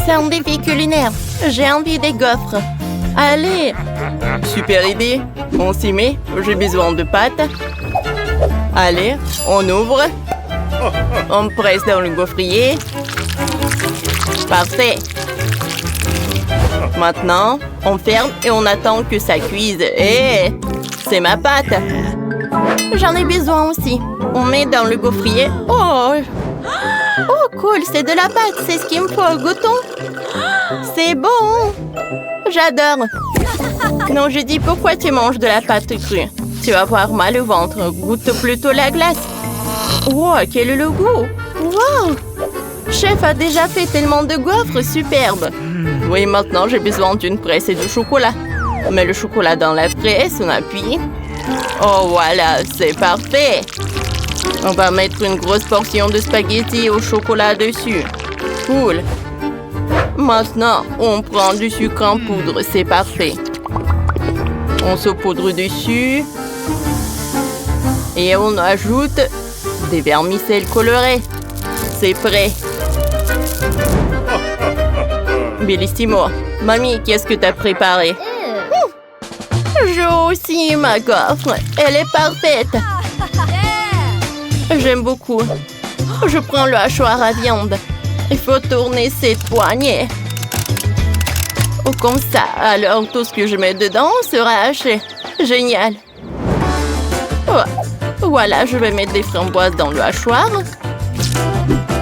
C'est un défi culinaire. J'ai envie des gaufres. Allez! Super idée. On s'y met. J'ai besoin de pâtes. Allez, on ouvre. On presse dans le gaufrier. Parfait. Maintenant, on ferme et on attend que ça cuise. Hé! C'est ma pâte. J'en ai besoin aussi. On met dans le gaufrier. Oh! Oh, cool, c'est de la pâte. C'est ce qu'il me faut. Goûtons. C'est bon. J'adore. Non, je dis pourquoi tu manges de la pâte crue. Tu vas avoir mal au ventre. Goûte plutôt la glace. Wow, quel est le goût. Wow. Chef a déjà fait tellement de gaufres superbes. Oui, maintenant j'ai besoin d'une presse et de chocolat. On met le chocolat dans la presse, on appuie. Oh, voilà, c'est parfait. On va mettre une grosse portion de spaghettis au chocolat dessus. Cool. Maintenant, on prend du sucre en poudre, c'est parfait. On saupoudre dessus. Et on ajoute des vermicelles colorées. C'est prêt. Bellissimo. Mamie, qu'est-ce que t'as préparé? J'ai aussi ma gaufre. Elle est parfaite. J'aime beaucoup. Je prends le hachoir à viande. Il faut tourner cette poignée. Oh, comme ça. Alors, tout ce que je mets dedans sera haché. Génial. Oh, voilà, je vais mettre des framboises dans le hachoir.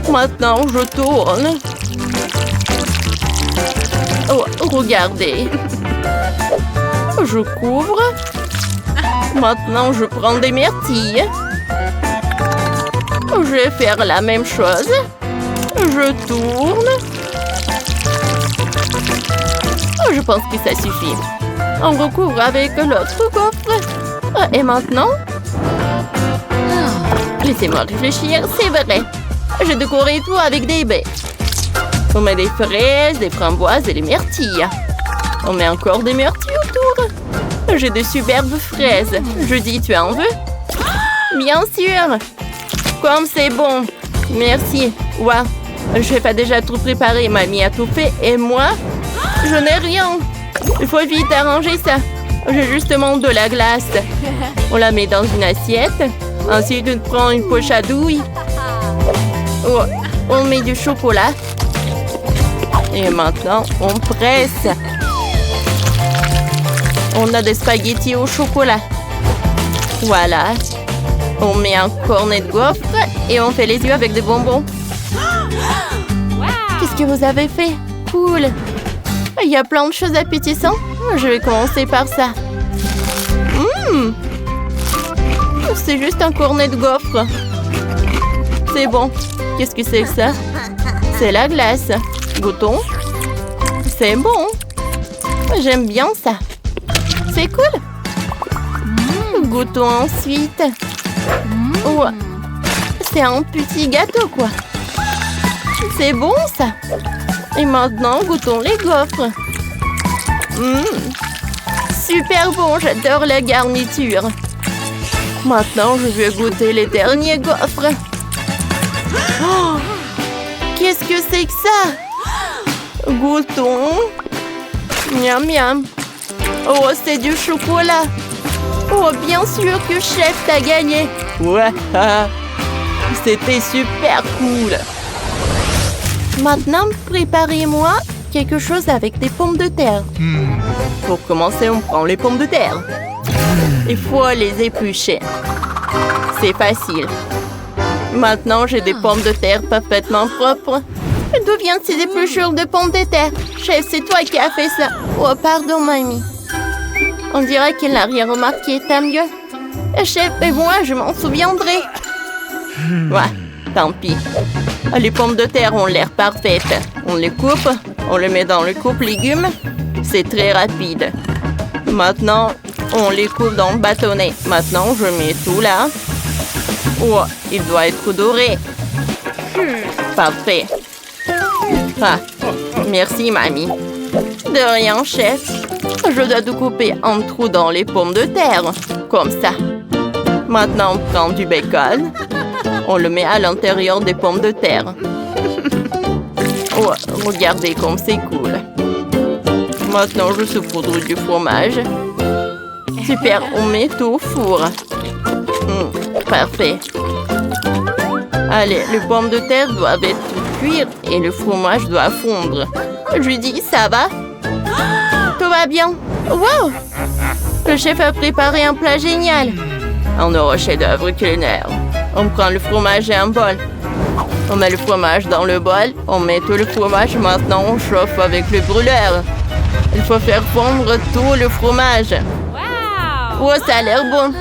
Maintenant, je tourne. Oh, regardez. Je couvre. Maintenant, je prends des myrtilles. Je vais faire la même chose. Je tourne. Oh, je pense que ça suffit. On recouvre avec l'autre gaufre. Et maintenant? Laissez-moi réfléchir, c'est vrai. J'ai décoré tout avec des baies. On met des fraises, des framboises et des myrtilles. On met encore des myrtilles autour. J'ai de superbes fraises. Je dis, tu en veux? Bien sûr. Comme c'est bon. Merci. Wow. Je n'ai pas déjà tout préparé. Mamie a tout fait. Et moi, je n'ai rien. Il faut vite arranger ça. J'ai justement de la glace. On la met dans une assiette. Ensuite, on prend une poche à douille. Oh, on met du chocolat. Et maintenant, on presse. On a des spaghettis au chocolat. Voilà. On met un cornet de gaufre et on fait les yeux avec des bonbons. Qu'est-ce que vous avez fait? Cool. Il y a plein de choses appétissantes. Je vais commencer par ça. C'est juste un cornet de gaufre. C'est bon. Qu'est-ce que c'est que ça? C'est la glace. Goûtons. C'est bon. J'aime bien ça. C'est cool. Goûtons ensuite. Oh, c'est un petit gâteau, quoi. C'est bon, ça. Et maintenant, goûtons les gaufres. Super bon, j'adore la garniture. Maintenant, je vais goûter les derniers gaufres. Oh, qu'est-ce que c'est que ça? Goûtons. Miam, miam. Oh, c'est du chocolat. Oh, bien sûr que chef t'a gagné. Ouais, c'était super cool. Maintenant, préparez-moi quelque chose avec des pommes de terre. Pour commencer, on prend les pommes de terre. Il faut les éplucher. C'est facile. Maintenant, j'ai des pommes de terre parfaitement propres. D'où viennent ces épluchures de pommes de terre? Chef, c'est toi qui as fait ça. Oh, pardon, mamie. On dirait qu'elle n'a rien remarqué. Tant mieux. Chef, et moi, je m'en souviendrai. Ouais, tant pis. Les pommes de terre ont l'air parfaites. On les coupe, on les met dans le coupe-légumes. C'est très rapide. Maintenant, on les coupe dans le bâtonnet. Maintenant, je mets tout là. Oh, il doit être doré. Parfait. Ah, merci, mamie. De rien, chef. Je dois tout couper en trous dans les pommes de terre. Comme ça. Maintenant, on prend du bacon. On le met à l'intérieur des pommes de terre. Oh, regardez comme c'est cool. Maintenant, je saupoudre du fromage. Super, on met tout au four. Parfait. Allez, les pommes de terre doivent être toutes cuire et le fromage doit fondre. Judy, ça va? Tout va bien. Wow! Le chef a préparé un plat génial. Un heureux chef-d'œuvre culinaire. On prend le fromage et un bol. On met le fromage dans le bol. On met tout le fromage. Maintenant, on chauffe avec le brûleur. Il faut faire fondre tout le fromage. Oh, ça a l'air bon.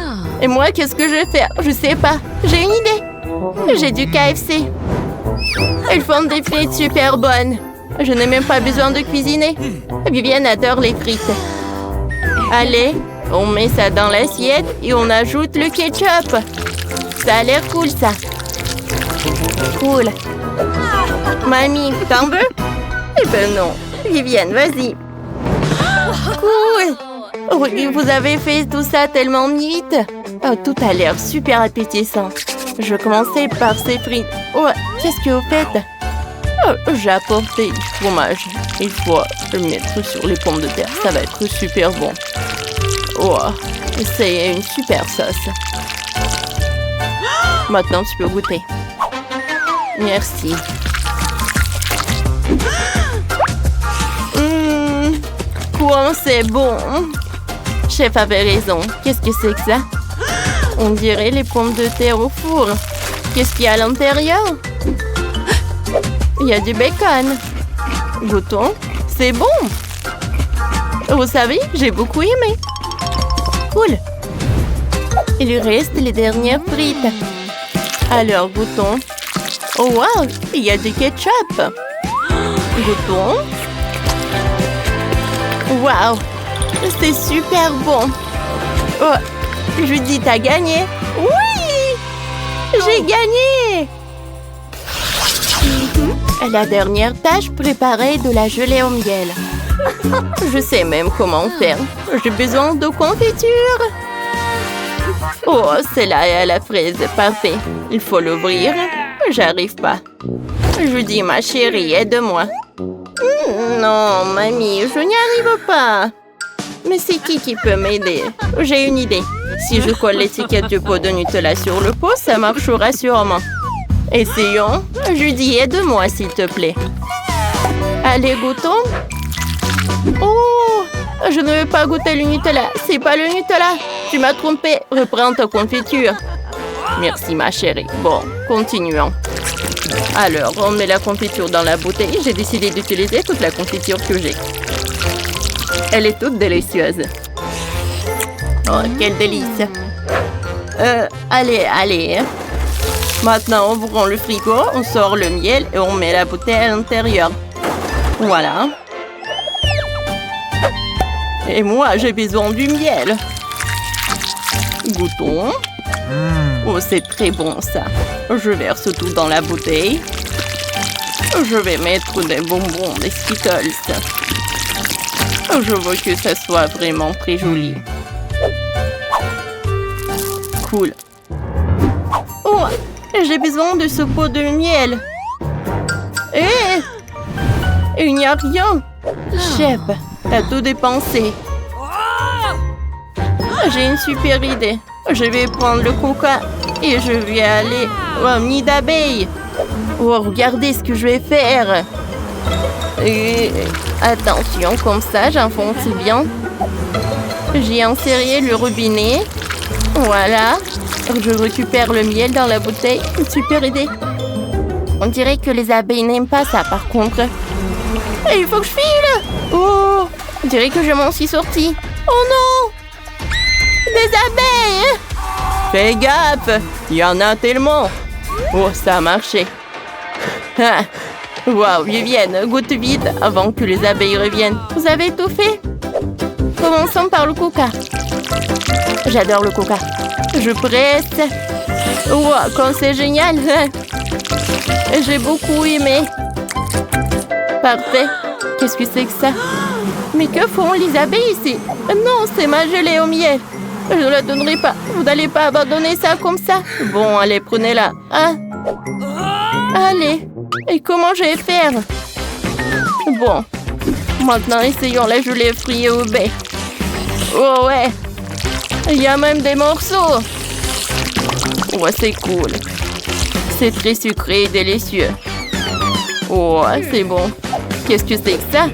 Et moi, qu'est-ce que je vais faire? Je sais pas. J'ai une idée. J'ai du KFC. Ils font des frites super bonnes. Je n'ai même pas besoin de cuisiner. Viviane adore les frites. Allez, on met ça dans l'assiette et on ajoute le ketchup. Ça a l'air cool, ça. Cool. Mamie, t'en veux? Eh ben non. Viviane, vas-y. Cool. Oui, vous avez fait tout ça tellement vite. Oh, tout a l'air super appétissant. Je vais commencer par ces frites. Oh, qu'est-ce que vous faites? Oh, j'ai apporté du fromage. Il faut le mettre sur les pommes de terre. Ça va être super bon. Oh, c'est une super sauce. Maintenant, tu peux goûter. Merci. Quoi, c'est bon. Chef avait raison. Qu'est-ce que c'est que ça? On dirait les pommes de terre au four. Qu'est-ce qu'il y a à l'intérieur? Il y a du bacon. Goûtons. C'est bon. Vous savez, j'ai beaucoup aimé. Cool. Il lui reste les dernières frites. Alors, goûtons. Oh, wow, il y a du ketchup. Goûtons. Wow, c'est super bon. Oh, Judy, t'as gagné. Oui, j'ai gagné. La dernière tâche, préparer de la gelée au miel. Je sais même comment faire. J'ai besoin de confiture. Oh, celle-là est à la fraise. Parfait. Il faut l'ouvrir. J'arrive pas. Je dis, ma chérie, aide-moi. Non, mamie, je n'y arrive pas. Mais c'est qui peut m'aider? J'ai une idée. Si je colle l'étiquette du pot de Nutella sur le pot, ça marchera sûrement. Essayons. Judy, aide-moi, s'il te plaît. Allez, goûtons. Oh, je ne veux pas goûter le Nutella. C'est pas le Nutella. Tu m'as trompé. Reprends ta confiture. Merci, ma chérie. Bon, continuons. Alors, on met la confiture dans la bouteille. J'ai décidé d'utiliser toute la confiture que j'ai. Elle est toute délicieuse. Oh, quel délice. Allez. Maintenant, on prend le frigo, on sort le miel et on met la bouteille à l'intérieur. Voilà. Et moi, j'ai besoin du miel. Goûtons. Oh, c'est très bon, ça. Je verse tout dans la bouteille. Je vais mettre des bonbons, des Skittles. Je veux que ça soit vraiment très joli. Cool. Oh, j'ai besoin de ce pot de miel. Il n'y a rien. Chef, t'as tout dépensé. J'ai une super idée. Je vais prendre le coca et je vais aller au nid d'abeilles. Oh, regardez ce que je vais faire. Et attention, comme ça, j'enfonce bien. J'ai inséré le robinet. Voilà. Je récupère le miel dans la bouteille. Une super idée. On dirait que les abeilles n'aiment pas ça, par contre. Et il faut que je file. Oh, on dirait que je m'en suis sortie. Oh non! Des abeilles! Fais gaffe! Il y en a tellement! Oh, ça a marché. Ah. Waouh, Viviane, goûte vite avant que les abeilles reviennent. Vous avez tout fait? Commençons par le coca. J'adore le coca. Je presse. Wow, quand c'est génial. J'ai beaucoup aimé. Parfait. Qu'est-ce que c'est que ça? Mais que font les abeilles ici? Non, c'est ma gelée au miel. Je ne la donnerai pas. Vous n'allez pas abandonner ça comme ça. Bon, allez, prenez-la. Hein? Allez. Et comment je vais faire? bon. Maintenant, essayons la gelée fruits au baie. Oh ouais! Il y a même des morceaux! Ouais, c'est cool. C'est très sucré et délicieux. Oh, c'est bon. Qu'est-ce que c'est que ça?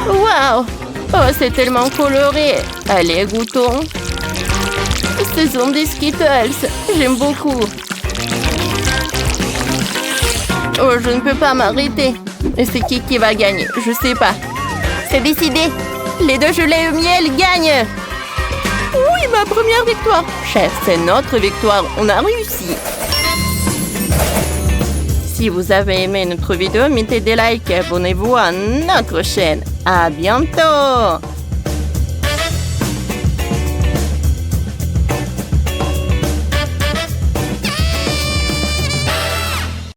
Waouh! Oh, c'est tellement coloré. Allez, goûtons. Ce sont des Skittles. J'aime beaucoup. Oh, je ne peux pas m'arrêter. Et c'est qui va gagner? Je sais pas. C'est décidé. Les deux gelées au miel gagnent. Oui, ma première victoire. Chef, c'est notre victoire. On a réussi. Si vous avez aimé notre vidéo, mettez des likes et abonnez-vous à notre chaîne. À bientôt!